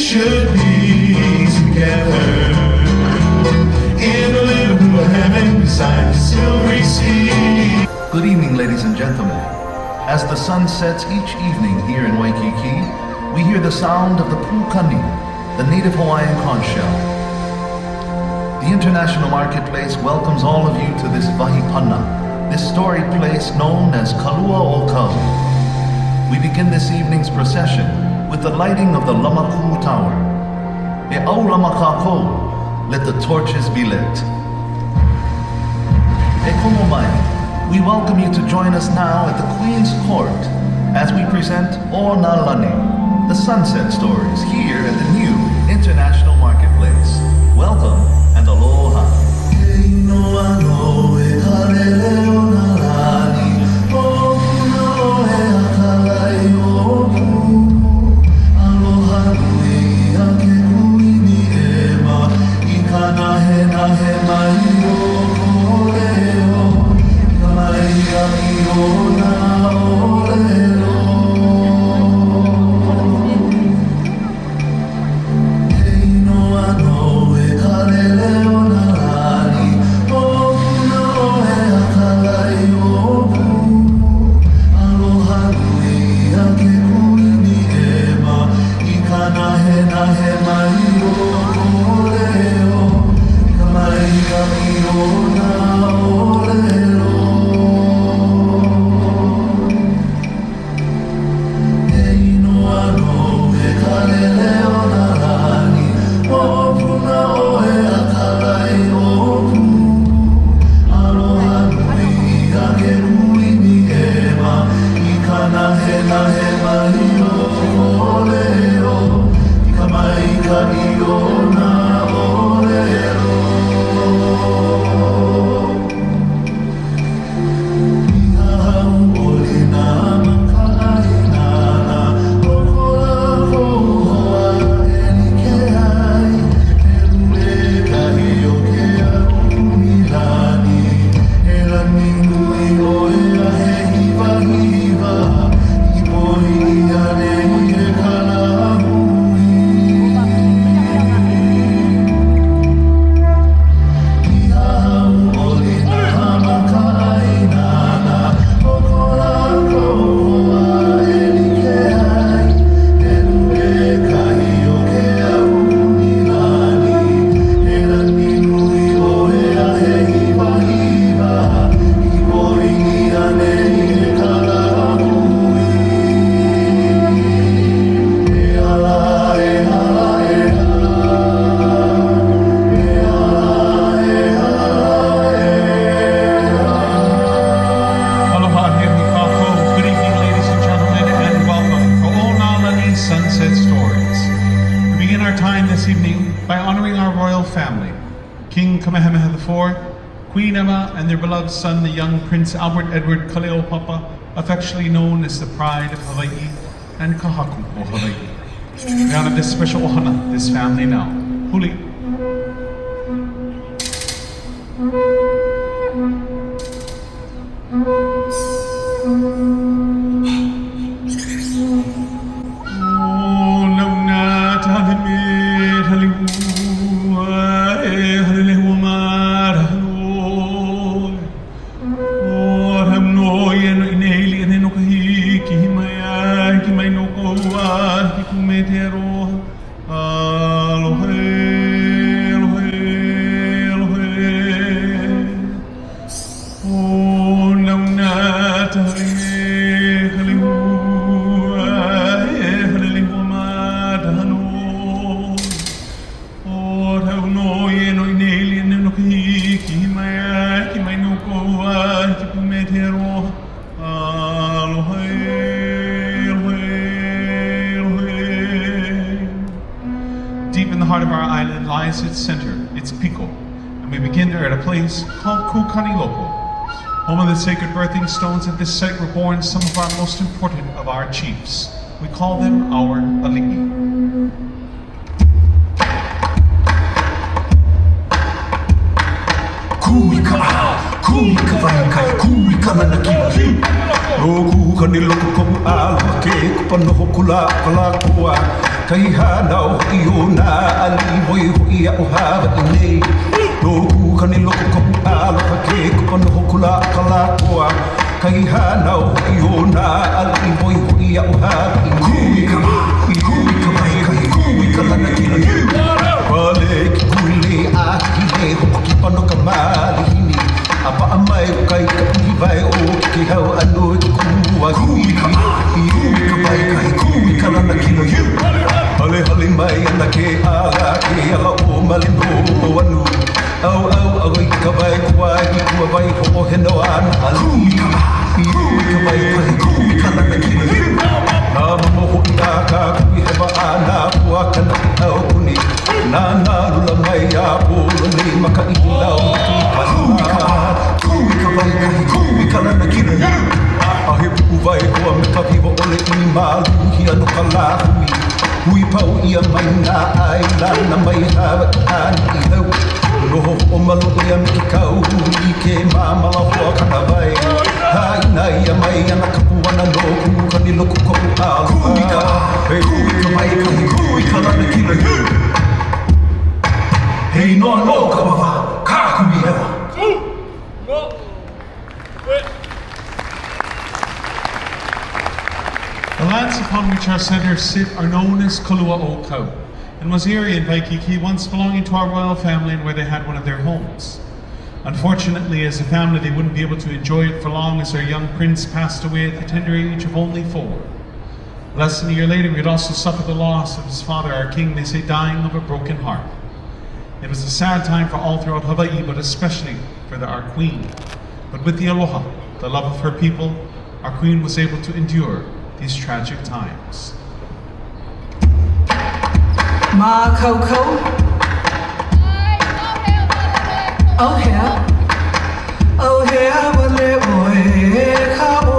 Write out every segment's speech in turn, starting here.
should be together in a little heaven beside the silvery sea. Good evening, ladies and gentlemen. As the sun sets each evening here in Waikiki, we hear the sound of the pukani, the native Hawaiian conch shell. The International Marketplace welcomes all of you to this vahipana, this storied place known as Kalua o Kau. We begin this evening's procession with the lighting of the Lamaku Tower. E au lamakako, let the torches be lit. E komo mai, we welcome you to join us now at the Queen's Court as we present O Nalani, the Sunset Stories, here at the new International Marketplace. Welcome and aloha. Queen Emma and their beloved son, the young Prince Albert Edward Kaleopapa, affectionately known as the Pride of Hawaii and Kahaku o Hawaii. We honor this special ohana, this family now. Huli. Deep in the heart of our island lies its center, its pico, and we begin there at a place called Kukaniloko. Home of the sacred birthing stones, at this site were born some of our most important of our chiefs. We call them our alii. Kawika, kawika Waikiki, kawika Manakiki. O kukaniloko ko ala ke kupano hokula kala kua. Kai hanau iona ali voi hoi a o hawa I nei Tōku kani loko kopu aloha ke kupano hokula akala koa Kai hanau iona ali voi hoi a o hawa I nei Kui ka mai kai kui ka lana kina Wale ki kui le a ki he hoko ki pano ka mali hini Apa amai o kai ka uhi vai o ki hau anoi ki kua Kui ka mai kai kui ka lana kina Hale hale mai ana ke ala ke ala o malino o anu Au i ka vai kua I kua vai ho he no ana ali ka vai kai kui ka lana kina Nā mamoho I a ka kui hewa ana kua kana I au kuni Nā rula mai a polo nei maka I lau maki Kui ka vai kai kui ka lana kina Ahe puku vai kua me ka viva ole I maluhi ano ka lahumi Hui pau ia mai nā ai lana mai hawa I ani I hau Noho o malo ia me ki kau I ke mamala hoa kana vai Hai nā ia mai ana kapuana no kukani loko kopu aloha Hei hui ka mai kai hui ka lana kina Hei noa no ka wawa ka kui hewa The lands upon which our centre sit are known as Kulua o Kau, and was area in Waikiki once belonging to our royal family and where they had one of their homes. Unfortunately, as a family, they wouldn't be able to enjoy it for long as our young prince passed away at the tender age of only 4. Less than a year later, we had also suffered the loss of his father, our king, they say, dying of a broken heart. It was a sad time for all throughout Hawaii, but especially for our queen. But with the aloha, the love of her people, our queen was able to endure these tragic times. Ma Coco. Oh yeah. Oh yeah, wale oe ka o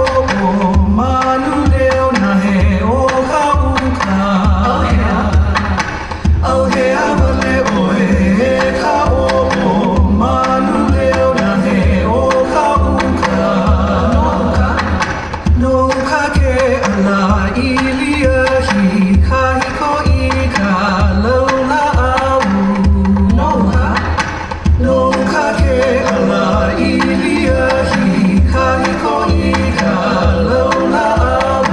manu leo na he o ka uka. Oh yeah. Oh yeah, wale oe ka o manu leo na he o ka uka. No ka ke ala ilia hi ka hiko I ka laula au. No ka ke ala ilia hi ka hiko I ka laula au.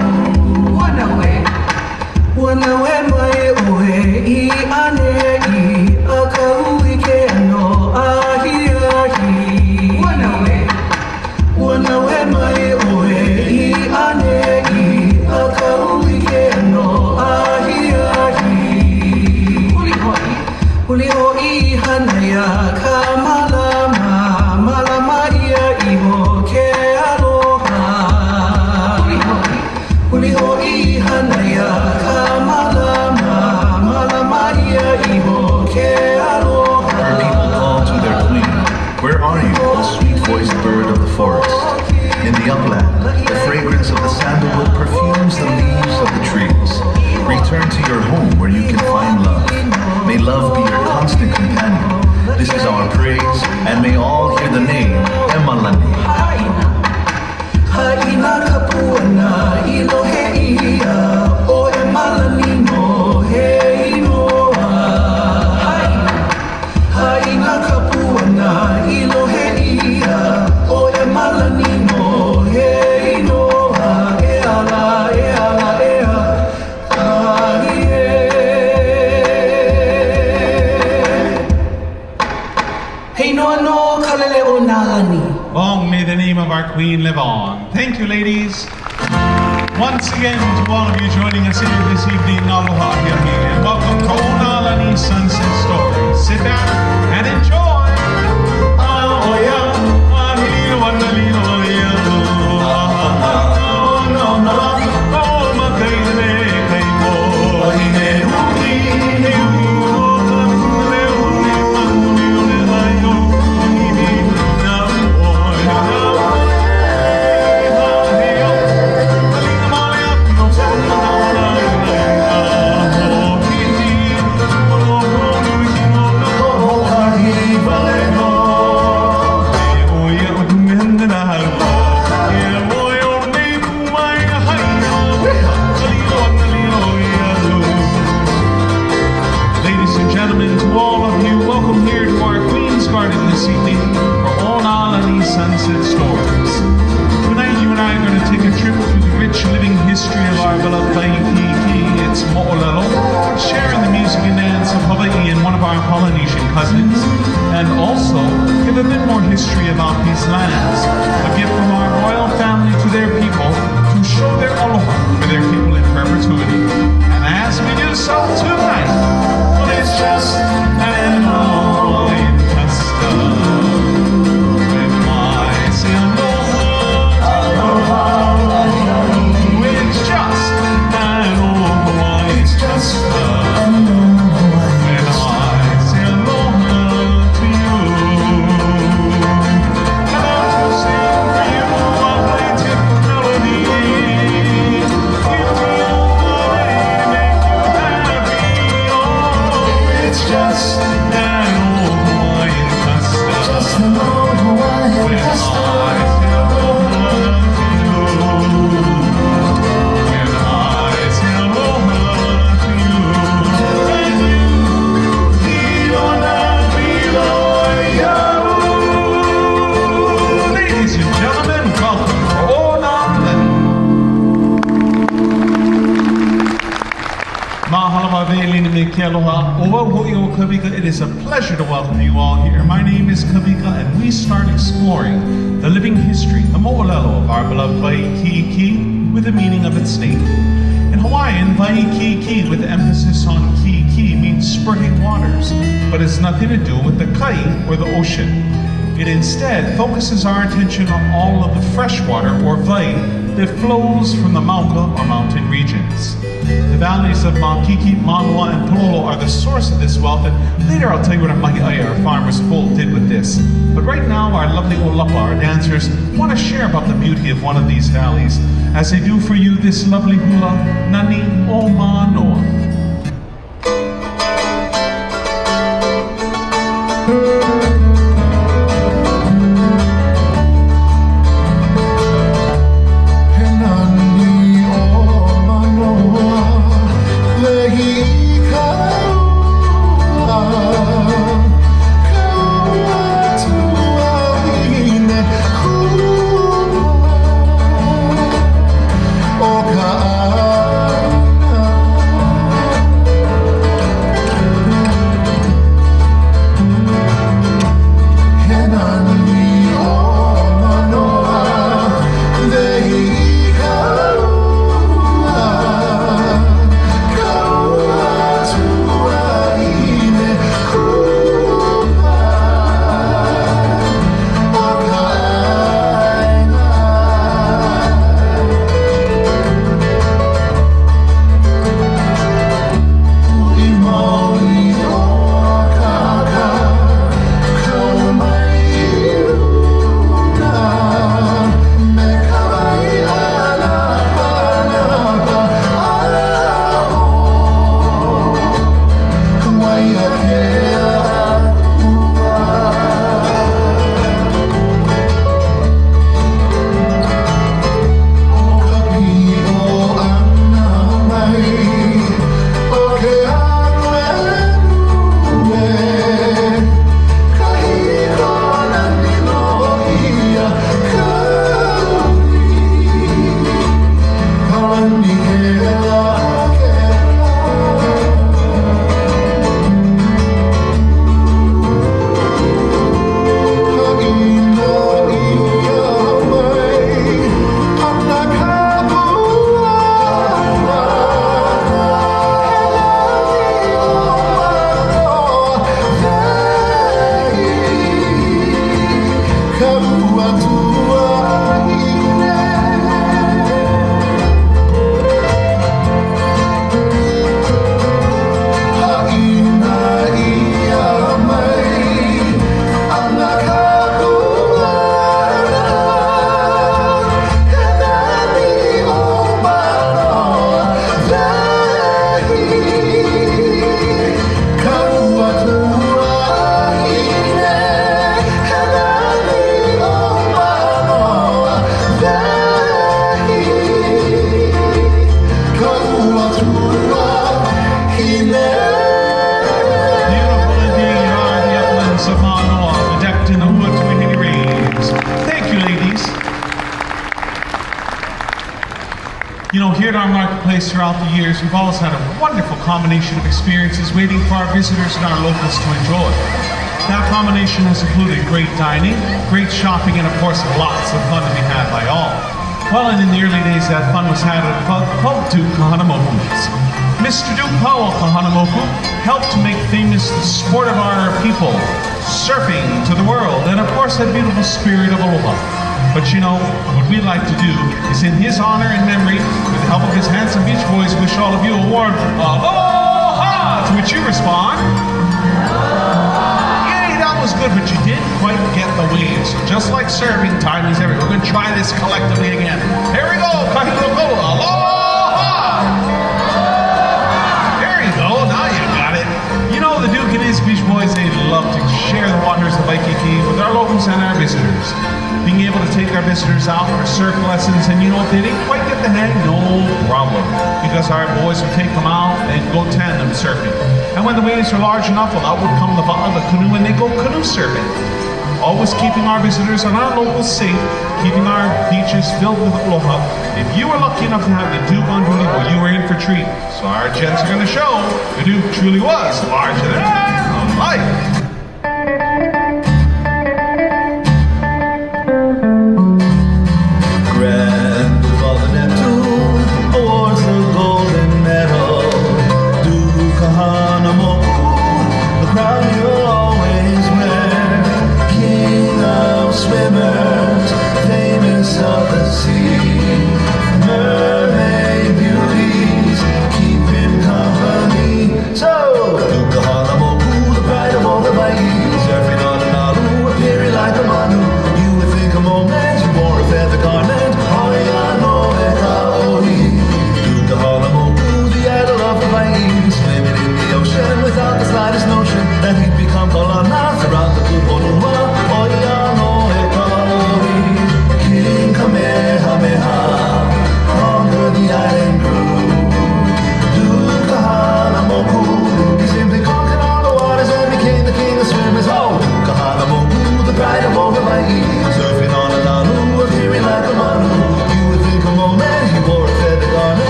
Wana we mai oe I ane I a ka hui ke ano ahi ahi. Wana we mai oe I ane I a ka hui ke ano ahi ahi. Huli hoi hana ia ka malama ia I ho ke aloha. Huli hoi hana ia ka malama ia I ho ke aloha. Her people call to their queen, "Where are you, O sweet-voiced bird of the forest?" In the upland, the fragrance of the sandalwood perfumes the leaves of the trees. Return to your home where you can find love. May love be your constant companion. This is our praise, and may all hear the name Emalani. Haina ka puana I lohe ia o e malani no he inoa. Haina ka puana I lohe ia o e malani no he inoa. E ala e ahi Hei noa no kalele o nā lani. Long may the name of our queen live on. Thank you, ladies. Once again, to all of you joining us here this evening, aloha hiahi, and welcome to Onalani Sunset Stories. Sit down and enjoy. Aoya, ahilo, analilo, ayalo, no, makaile, kaiko, ahine, hui, Queen's Garden this evening for Onalani Sunset Stories. Tonight you and I are going to take a trip through the rich living history of our beloved Waikiki. It's Mo'olelo, sharing the music and dance of Hawaii and one of our Polynesian cousins, and also give a bit more history about these lands. A gift from our royal family to their people to show their aloha for their people in perpetuity. And as we do so tonight, well, it's just an old custom. When I say aloha, it's just an old Hawaiian custom. When I say aloha to you, and I'll sing for you a plaintive melody. It will make you happy. Oh, it's just an old Hawaiian custom. Just an old Hawaiian custom. When I say aloha to you, when I say aloha to you, and you feel that below. Ladies and gentlemen, welcome to Onalani. Mahalo mave'elina me ke aloha. Ua hoi o kawika. It is a pleasure to welcome you all here. My name is Kawika, and we start exploring the living history, the mo'olelo of our beloved Waikiki, with the meaning of its name. In Hawaiian, Waikiki, with emphasis on ki means spurting waters, but has nothing to do with the kai or the ocean. It instead focuses our attention on all of the fresh water, or vai, that flows from the Mauka or mountain regions. The valleys of Waikiki, Manua, and Pololo are the source of this wealth, and later I'll tell you what our Mahi'ai, our farmers' foal, did with this. But right now, our lovely Olapa, our dancers, want to share about the beauty of one of these valleys, as they do for you this lovely hula, Nani o Manoa. You know, here at our marketplace throughout the years, we've always had a wonderful combination of experiences waiting for our visitors and our locals to enjoy. That combination has included great dining, great shopping, and of course lots of fun to be had by all. Well, and in the early days that fun was had at a club called Duke Kahanamoku's. Mr. Duke Powell Kahanamoku helped to make famous the sport of our people, surfing to the world, and of course that beautiful spirit of aloha. But you know, what we'd like to do is in his honor and memory, with the help of his handsome beach boys, wish all of you a warm aloha, to which you respond, yay, that was good, but you didn't quite get the waves. So just like surfing, timing's everything. We're going to try this collectively again. Here we go, kahiloko, aloha! There you go, now you got it. You know, the Duke and his beach boys, they love to share the waters of Waikiki with our locals and our visitors. Being able to take our visitors out for surf lessons, and you know, if they didn't quite get the hang, no problem, because our boys would take them out and go tandem surfing. And when the waves are large enough, well, out would come the canoe and they go canoe surfing. Always keeping our visitors and our locals safe, keeping our beaches filled with aloha. If you were lucky enough to have the Duke on duty, well, you were in for a treat. So our gents are going to show the Duke truly was larger than life.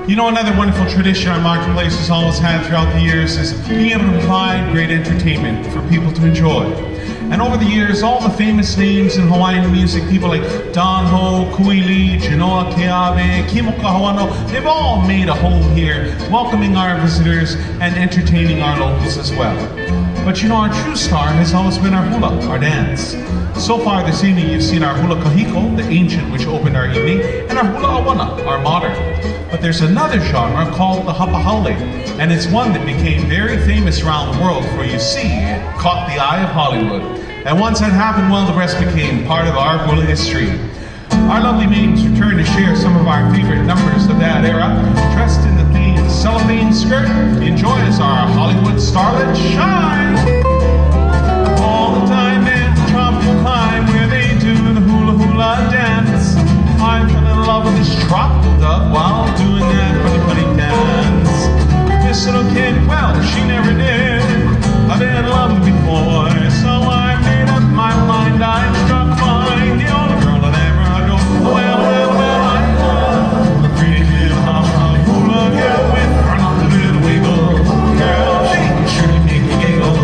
You know, another wonderful tradition our marketplace has always had throughout the years is being able to provide great entertainment for people to enjoy. And over the years, all the famous names in Hawaiian music, people like Don Ho, Kuili, Genoa Keawe, Kimo Kahawano, they've all made a home here, welcoming our visitors and entertaining our locals as well. But you know, our true star has always been our hula, our dance. So far this evening, you've seen our hula kahiko, the ancient, which opened our evening, and our hula awana, our modern. But there's another genre called the hapahaole, and it's one that became very famous around the world, for you see, it caught the eye of Hollywood. And once that happened, well, the rest became part of our hula history. Our lovely maidens return to share some of our favorite numbers of that era, dressed in the themed cellophane skirt. Enjoy as our Hollywood starlet shine. All the time in the tropical climb where they do the hula hula dance. I fell in love with this tropical dove while doing that funny dance. This little kid, well, she never did. I've been loved before, so I made up my mind. I struck mine, the only girl that ever adore. Well, I love the pretty little hula girl with her little wiggle. Girl, she can surely make you giggle.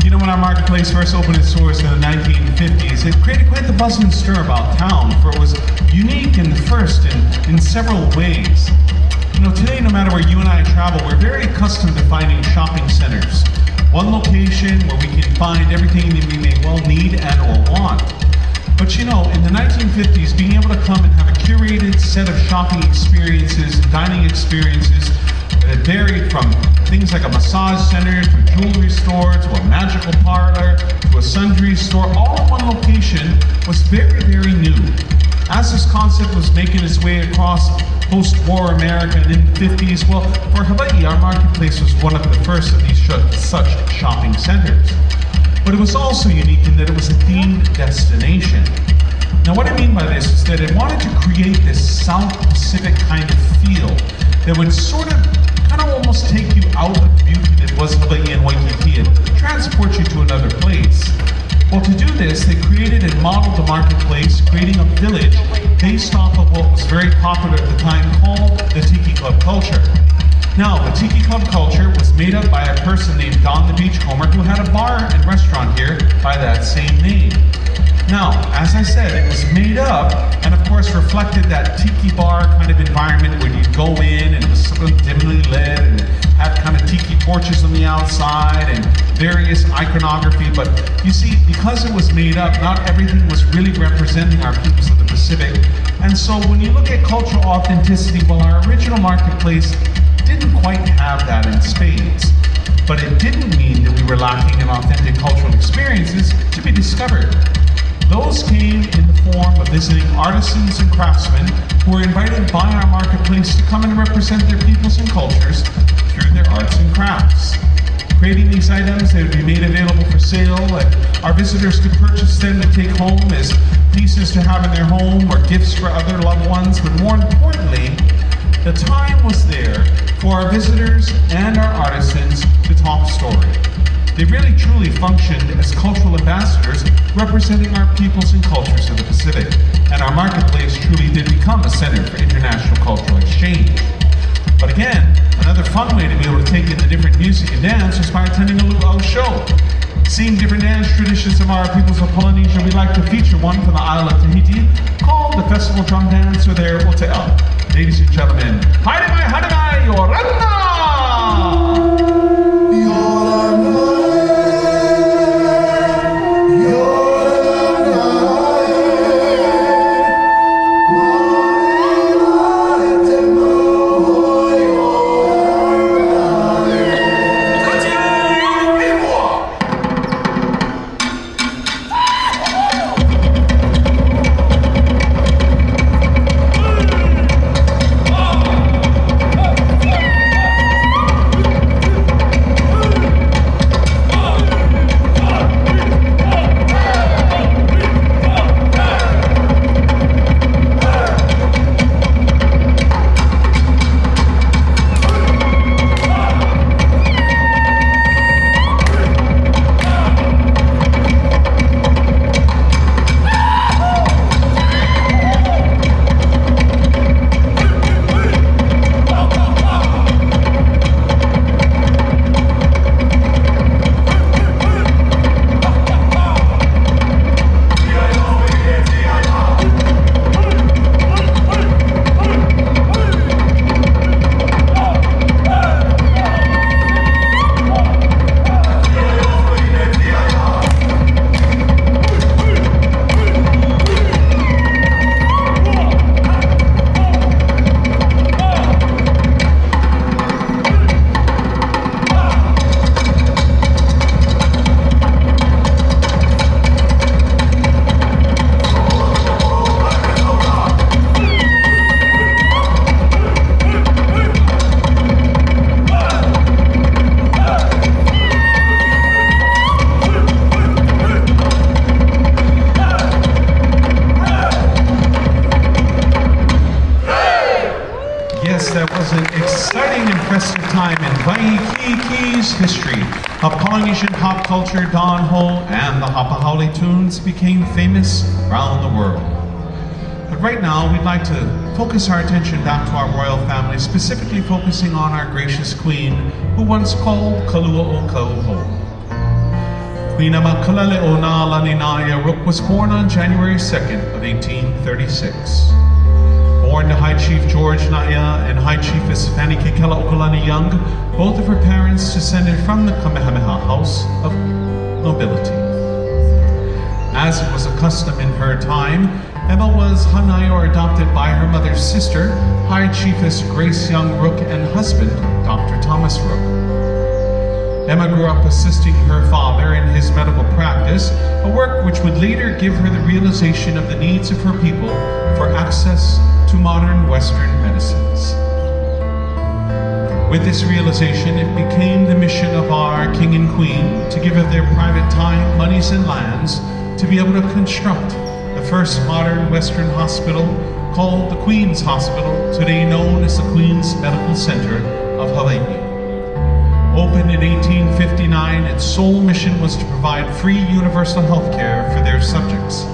You know, when our marketplace first opened its doors in the 1950s, it created quite the buzz and stir about town, for it was unique and first in several ways. You know, today, no matter where you and I travel, we're very accustomed to finding shopping centers. One location where we can find everything that we may well need and or want. But you know, in the 1950s, being able to come and have a curated set of shopping experiences, dining experiences, that varied from things like a massage center, to a jewelry store, to a magical parlor, to a sundry store, all in one location, was very, very new. As this concept was making its way across post-war America and in the 50s, well, for Hawaii, our marketplace was one of the first of these such shopping centers. But it was also unique in that it was a themed destination. Now what I mean by this is that it wanted to create this South Pacific kind of feel that would sort of kind of almost take you out of the beauty that was Hawaii and Waikiki and transport you to another place. Well, to do this, they created and modeled the marketplace, creating a village based off of what was very popular at the time called the Tiki Club culture. Now, the Tiki Club culture was made up by a person named Don the Beachcomber who had a bar and restaurant here by that same name. Now, as I said, it was made up and of course reflected that tiki bar kind of environment where you'd go in and it was sort of dimly lit and had kind of tiki torches on the outside and various iconography. But you see, because it was made up, not everything was really representing our peoples of the Pacific. And so when you look at cultural authenticity, well, our original marketplace didn't quite have that in spades. But it didn't mean that we were lacking in authentic cultural experiences to be discovered. Those came in the form of visiting artisans and craftsmen who were invited by our marketplace to come and represent their peoples and cultures through their arts and crafts. Creating these items, they would be made available for sale, and our visitors could purchase them to take home as pieces to have in their home or gifts for other loved ones. But more importantly, the time was there for our visitors and our artisans to talk story. They really truly functioned as cultural ambassadors representing our peoples and cultures of the Pacific. And our marketplace truly did become a center for international cultural exchange. But again, another fun way to be able to take in the different music and dance was by attending a luau show. Seeing different dance traditions of our peoples of Polynesia, we'd like to feature one from the Isle of Tahiti called the Festival Drum Dance, or their Ote'a. Ladies and gentlemen, haere mai, yorana! Time in Waikiki's history of Polynesian pop culture, dancehall, and the Hapahaole tunes became famous around the world. But right now, we'd like to focus our attention back to our royal family, specifically focusing on our gracious queen, who once called Kalua o Kauho. Queen Amakalale o Na'alaninaya Rook was born on January 2nd of 1836. Born to High Chief George Naya and High Chiefess Fanny Kekela Okalani Young, both of her parents descended from the Kamehameha House of Nobility. As it was a custom in her time, Emma was hanai or adopted by her mother's sister, High Chiefess Grace Young Rook, and husband, Dr. Thomas Rook. Emma grew up assisting her father in his medical practice, a work which would later give her the realization of the needs of her people for access to modern Western medicines. With this realization, it became the mission of our King and Queen to give of their private time, monies, and lands to be able to construct the first modern Western hospital called the Queen's Hospital, today known as the Queen's Medical Center of Hawaii. Opened in 1859, its sole mission was to provide free universal health care for their subjects.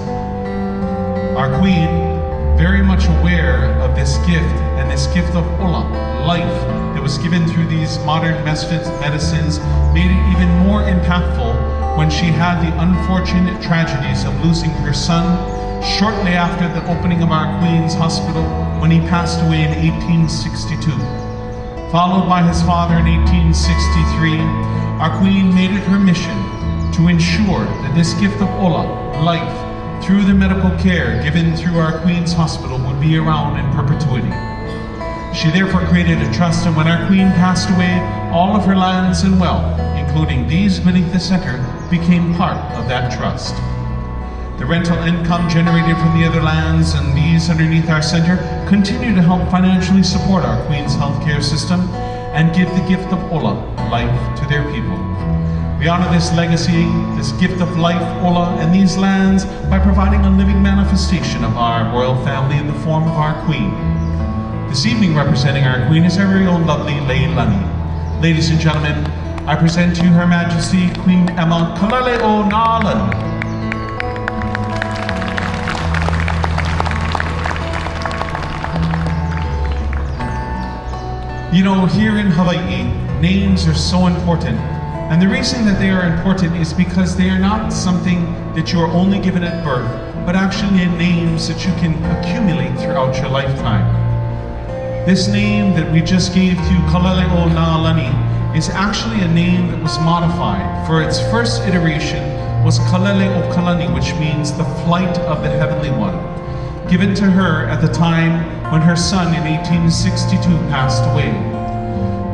Our Queen, very much aware of this gift and this gift of HULA, life, that was given through these modern medicines, made it even more impactful when she had the unfortunate tragedies of losing her son shortly after the opening of our Queen's Hospital when he passed away in 1862. Followed by his father in 1863, our Queen made it her mission to ensure that this gift of HULA, life, through the medical care given through our Queen's Hospital would be around in perpetuity. She therefore created a trust, and when our Queen passed away, all of her lands and wealth, including these beneath the center, became part of that trust. The rental income generated from the other lands and these underneath our center continue to help financially support our Queen's healthcare system and give the gift of HULA, life, to their people. We honor this legacy, this gift of life, HULA, and these lands by providing a living manifestation of our royal family in the form of our Queen. This evening, representing our Queen is our very own lovely Leilani. Ladies and gentlemen, I present to you Her Majesty Queen Emma Kalaleo Na'alani. You know, here in Hawaii, names are so important. And the reason that they are important is because they are not something that you are only given at birth, but actually names that you can accumulate throughout your lifetime. This name that we just gave to Kalaleo Na'alani is actually a name that was modified. For its first iteration was Kalaleo Kalani, which means the flight of the Heavenly One, given to her at the time when her son in 1862 passed away.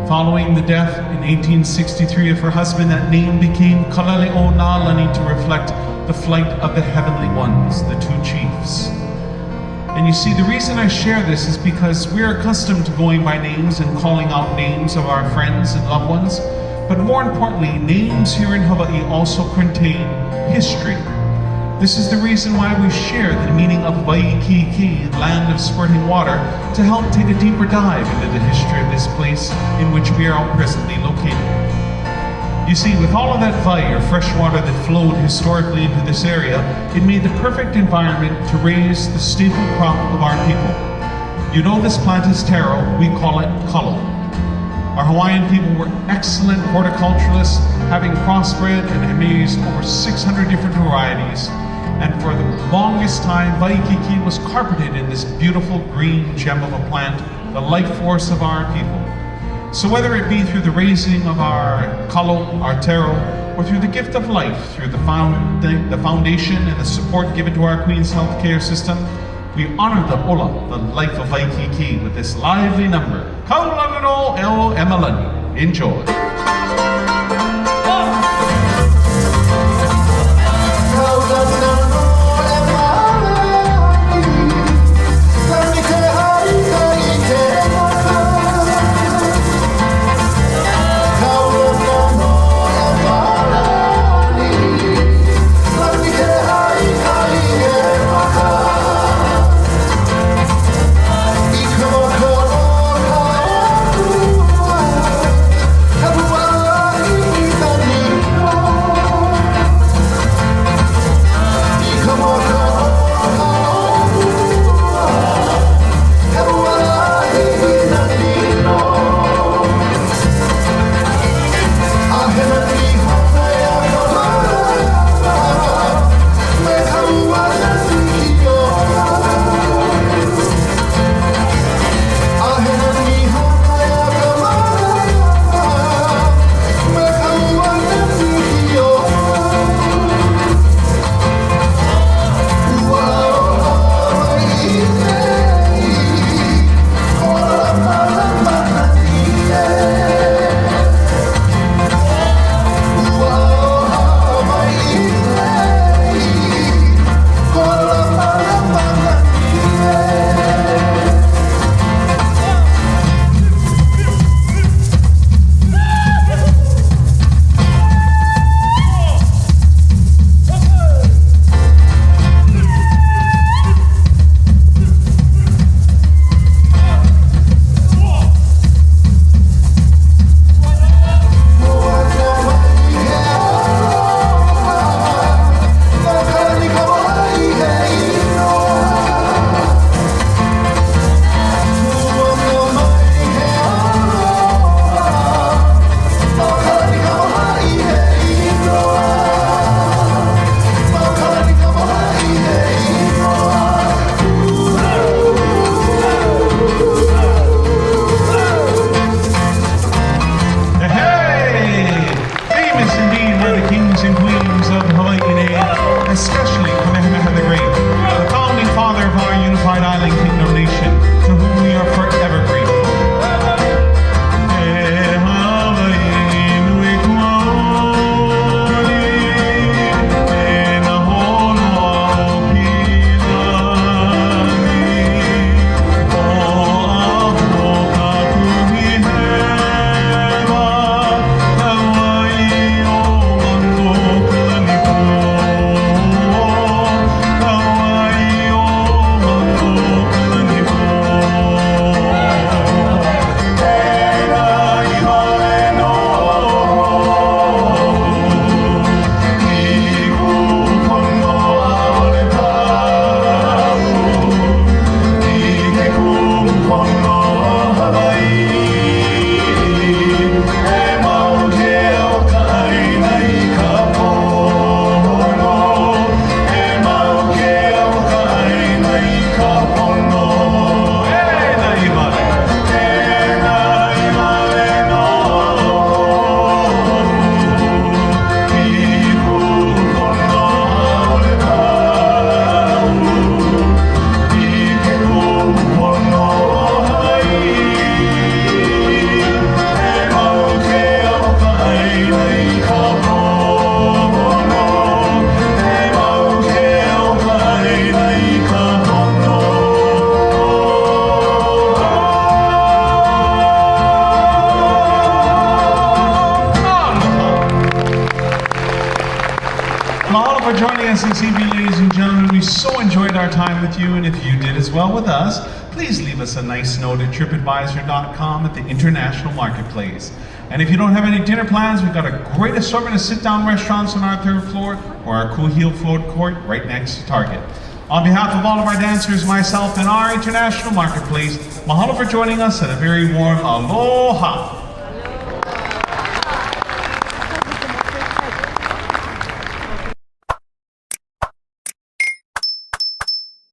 Following the death in 1863 of her husband, that name became Kalaleo Na'alani to reflect the flight of the heavenly ones, the two chiefs. And you see, the reason I share this is because we're accustomed to going by names and calling out names of our friends and loved ones, but more importantly, names here in Hawaii also contain history. This is the reason why we share the meaning of Waikiki, land of squirting water, to help take a deeper dive into the history of this place in which we are presently located. You see, with all of that vai, or fresh water that flowed historically into this area, it made the perfect environment to raise the staple crop of our people. You know this plant is taro, we call it kalo. Our Hawaiian people were excellent horticulturalists, having crossbred and raised over 600 different varieties. And for the longest time, Waikiki was carpeted in this beautiful green gem of a plant, the life force of our people. So whether it be through the raising of our kalo, our taro, or through the gift of life, through the foundation and the support given to our Queen's healthcare system, we honor the HULA, the life of Waikiki, with this lively number, Kaulagano El Emalani. Enjoy. are the kings and queens of Hawaii, especially Kamehameha the Great, the founding father of our unified island kingdom nation, to whom we are forever grateful. For joining us this evening, ladies and gentlemen. We so enjoyed our time with you, and if you did as well with us, please leave us a nice note at tripadvisor.com at the International Marketplace. And if you don't have any dinner plans, we've got a great assortment of sit-down restaurants on our third floor or our cool heel food court right next to Target. On behalf of all of our dancers, myself, and our International Marketplace, mahalo for joining us, and a very warm aloha.